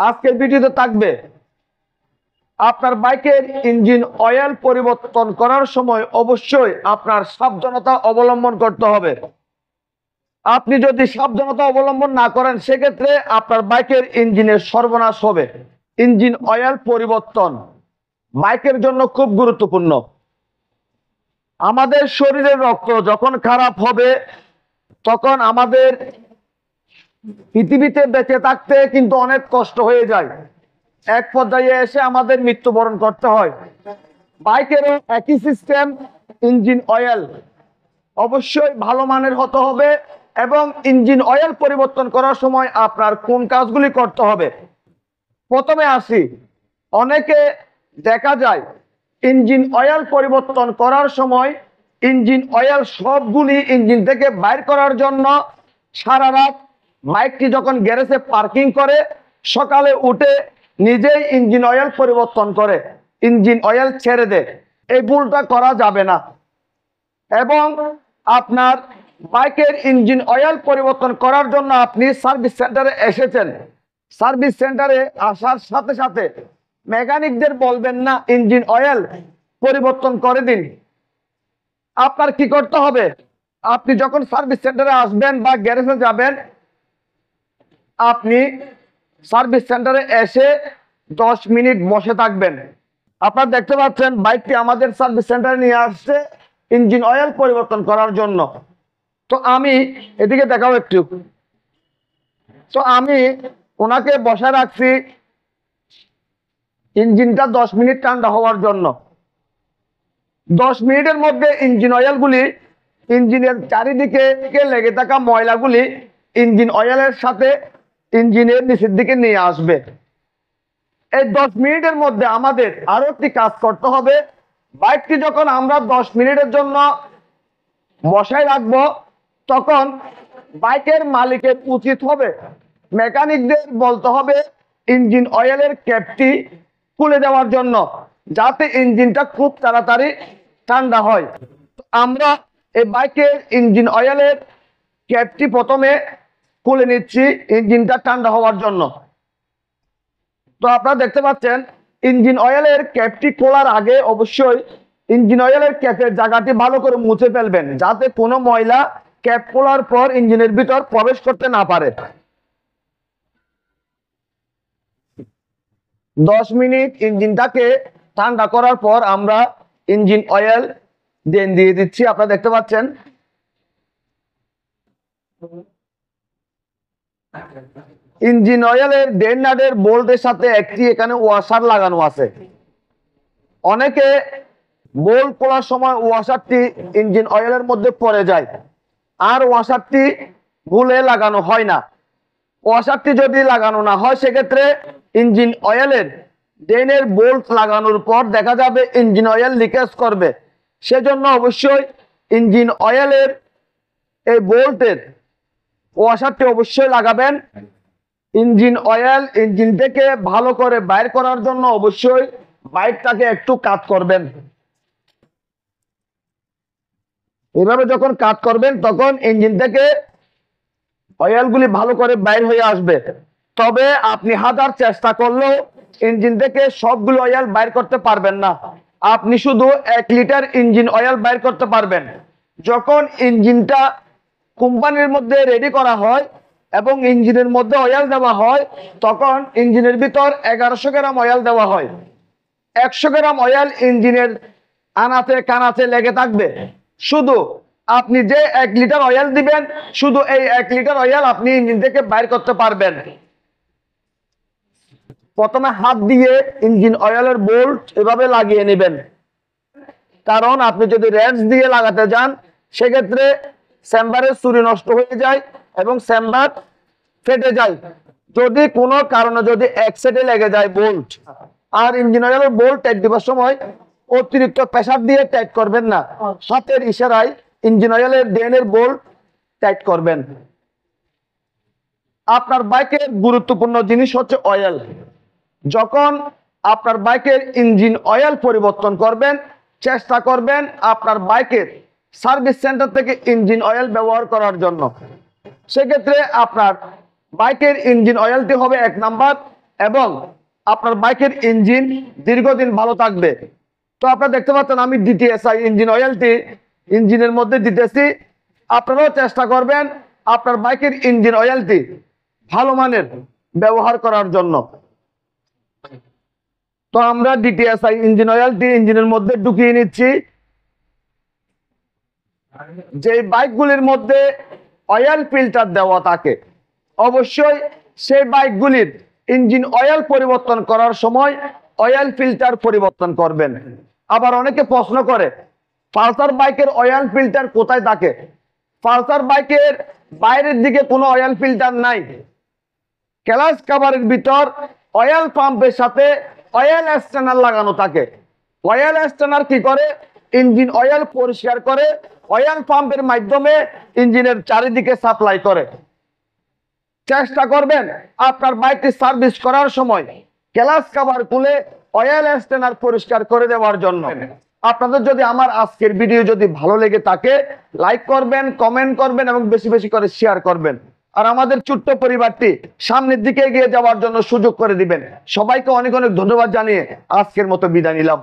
আজকের ভিডিওতে থাকবে আপনার বাইকের ইঞ্জিন অয়েল পরিবর্তন করার সময় অবশ্যই আপনার সাবধানতা অবলম্বন করতে হবে। আপনি যদি সাবধানতা অবলম্বন না করেন সেক্ষেত্রে আপনার বাইকের ইঞ্জিনের সর্বনাশ হবে। ইঞ্জিন অয়েল পরিবর্তন বাইকের জন্য খুব গুরুত্বপূর্ণ। আমাদের শরীরের রক্ত যখন খারাপ হবে তখন আমাদের পৃথিবীতে বেঁচে থাকতে কিন্তু অনেক কষ্ট হয়ে যায়, এক পর্যায়ে এসে আমাদের মৃত্যুবরণ করতে হয়। বাইকেরও একই সিস্টেম। ইঞ্জিন অয়েল অবশ্যই ভালো মানের হতে হবে এবং ইঞ্জিন অয়েল পরিবর্তন করার সময় আপনার কোন কাজগুলি করতে হবে। প্রথমে আসি, অনেকে দেখা যায় ইঞ্জিন অয়েল পরিবর্তন করার সময় ইঞ্জিন অয়েল সবগুলি ইঞ্জিন থেকে বাইর করার জন্য সারা রাত বাইকটি যখন গ্যারেজে পার্কিং করে সকালে উঠে নিজেই ইঞ্জিন অয়েল পরিবর্তন করে ইঞ্জিন অয়েল ছেড়ে দেয়। এই ভুলটা করা যাবে না। এবং আপনার বাইকের ইঞ্জিন অয়েল পরিবর্তন করার জন্য আপনি সার্ভিস সেন্টারে এসেছেন, সার্ভিস সেন্টারে আসার সাথে সাথে মেকানিকদের বলবেন না ইঞ্জিন অয়েল পরিবর্তন করে দিন। আপনার কি করতে হবে, আপনি যখন সার্ভিস সেন্টারে আসবেন বা গ্যারেজে যাবেন, আপনি সার্ভিস সেন্টারে এসে 10 মিনিট বসে থাকবেন। আপনারা দেখতে পাচ্ছেন বাইকটি আমাদের সার্ভিস সেন্টারে নিয়ে আসছে ইঞ্জিন অয়েল পরিবর্তন করার জন্য। তো আমি এদিকে দেখাবো একটু। তো আমি ওনাকে বসে রাখছি ইঞ্জিনটা 10 মিনিট ঠান্ডা হওয়ার জন্য। 10 মিনিটের মধ্যে ইঞ্জিন অয়েলগুলি ইঞ্জিনের চারিদিকে লেগে থাকা ময়লাগুলি ইঞ্জিন অয়েলের সাথে ইঞ্জিনের নিচের দিকে নিয়ে আসবে। এই 10 মিনিটের মধ্যে আমাদের আরো একটি কাজ করতে হবে। বাইকটি যখন আমরা 10 মিনিটের জন্য বসায় রাখবো তখন বাইকের মালিকের উচিত হবে মেকানিকদের বলতে হবে ইঞ্জিন অয়েলের ক্যাপটি খুলে দেওয়ার জন্য, যাতে ইঞ্জিনটা খুব তাড়াতাড়ি ঠান্ডা হয়। আমরা এই বাইকের ইঞ্জিন অয়েলের ক্যাপটি প্রথমে খুলে নিচ্ছি ইঞ্জিনটা ঠান্ডা হওয়ার জন্য। তো আপনারা দেখতে পাচ্ছেন ইঞ্জিন অয়েলের ক্যাপটি খোলার আগে অবশ্যই ইঞ্জিন অয়েলের ক্যাপের জায়গাটি ভালো করে মুছে ফেলবেন, যাতে কোনো ময়লা ক্যাপ খোলার পর ইঞ্জিনের ভিতর প্রবেশ করতে না পারে। 10 মিনিট ইঞ্জিনটাকে ঠান্ডা করার পর আমরা ইঞ্জিন অয়েল দিয়ে দিচ্ছি। আপনারা দেখতে পাচ্ছেন ইঞ্জিন অয়েলের ডেন নাটের বোল্টের সাথে একটি এখানে ওয়াশার লাগানো আছে। অনেকে বোল্ট খোলার সময় ওয়াশারটি ইঞ্জিন অয়েলের মধ্যে পড়ে যায় আর ওয়াশারটি ভুলে লাগানো হয় না। ওয়াশারটি যদি লাগানো না হয় সেক্ষেত্রে ইঞ্জিন অয়েলের ডেনের বোল্ট লাগানোর পর দেখা যাবে ইঞ্জিন অয়েল লিকেজ করবে। সেজন্য অবশ্যই ইঞ্জিন অয়েলের এই বোল্টের ওয়াশারটি অবশ্যই লাগাবেন। ইঞ্জিন অয়েল ইঞ্জিন থেকে ভালো করে বাইর করার জন্য অবশ্যই বাইকটাকে একটু কাট করবেন। এভাবে যখন কাট করবেন তখন ইঞ্জিন থেকে অয়েলগুলি ভালো করে বাইর হয়ে আসবে। তবে আপনি হাজার চেষ্টা করলেও ইঞ্জিন থেকে সবগুলো অয়েল বাইর করতে পারবেন না। আপনি শুধু 1 লিটার ইঞ্জিন অয়েল বাইর করতে পারবেন। যখন ইঞ্জিনটা কোম্পানির মধ্যে রেডি করা হয় এবং ইঞ্জিনের মধ্যে অয়েল দেওয়া হয় তখন ইঞ্জিনের ভিতর 1100 গ্রাম অয়েল দেওয়া হয়। 100 গ্রাম অয়েল ইঞ্জিনের আনাচে কানাচে লেগে থাকবে। শুধু আপনি যে 1 লিটার অয়েল দিবেন, শুধু এই 1 লিটার অয়েল আপনি ইঞ্জিন থেকে বাইর করতে পারবেন। প্রথমে হাত দিয়ে ইঞ্জিন অয়েলের বোল্ট এভাবে লাগিয়ে নেবেন, কারণ আপনি যদি রেঞ্চ দিয়ে লাগাতে যান সেক্ষেত্রে চেম্বারের চুরি নষ্ট হয়ে যায় এবং চেম্বার ফেটে যায়। যদি কোনো কারণে যদি এক সাইডে লেগে যায় বোল্ট, আর ইঞ্জিন অয়েলের বোল্ট টাইট দেওয়ার সময় অতিরিক্ত প্রেসার দিয়ে টাইট করবেন না, হাতের ইশারায় ইঞ্জিন অয়েলের ড্রেনের বোল্ট টাইট করবেন। আপনার বাইকের গুরুত্বপূর্ণ জিনিস হচ্ছে অয়েল। যখন আপনার বাইকের ইঞ্জিন অয়েল পরিবর্তন করবেন চেষ্টা করবেন আপনার বাইকের সার্ভিস সেন্টার থেকে ইঞ্জিন অয়েল ব্যবহার করার জন্য। সেক্ষেত্রে আপনার বাইকের ইঞ্জিন অয়েলটি হবে 1 নাম্বার এবং আপনার বাইকের ইঞ্জিন দীর্ঘদিন ভালো থাকবে। তো আপনারা দেখতে পাচ্ছেন আমি DTSI ইঞ্জিন অয়েলটি ইঞ্জিনের মধ্যে দিতেছি। আপনারাও চেষ্টা করবেন আপনার বাইকের ইঞ্জিন অয়েলটি ভালো মানের ব্যবহার করার জন্য। তো আমরা DTSI ইঞ্জিন অয়েলটি ইঞ্জিনের মধ্যে ঢুকিয়ে নিচ্ছি। যে বাইকগুলির মধ্যে অয়েল ফিল্টার দেওয়া থাকে অবশ্যই সেই বাইকগুলির ইঞ্জিন অয়েল পরিবর্তন করার সময় অয়েল ফিল্টার পরিবর্তন করবেন। আবার অনেকে প্রশ্ন করে পালসার বাইকের অয়েল ফিল্টার কোথায় থাকে? পালসার বাইকের বাইরের দিকে কোনো অয়েল ফিল্টার নাই। ক্লাচ কভারের ভিতর অয়েল পাম্পের সাথে অয়েল স্টেনার লাগানো থাকে। অয়েল স্টেনার কি করে? ইঞ্জিন অয়েল পরিষ্কার করে অয়েল পাম্পের মাধ্যমে ইঞ্জিনের চারিদিকে সাপ্লাই করে। চেষ্টা করবেন আপনার বাইকটি সার্ভিস করার সময় ক্লাচ কভার খুলে অয়েল স্টেনার পরিষ্কার করে দেওয়ার জন্য। আপনাদের যদি আমার আজকের ভিডিও যদি ভালো লেগে থাকে লাইক করবেন, কমেন্ট করবেন এবং বেশি বেশি করে শেয়ার করবেন। আর আমাদের ছোট্ট পরিবারটি সামনের দিকে এগিয়ে যাওয়ার জন্য সুযোগ করে দিবেন। সবাইকে অনেক অনেক ধন্যবাদ জানিয়ে আজকের মতো বিদায় নিলাম।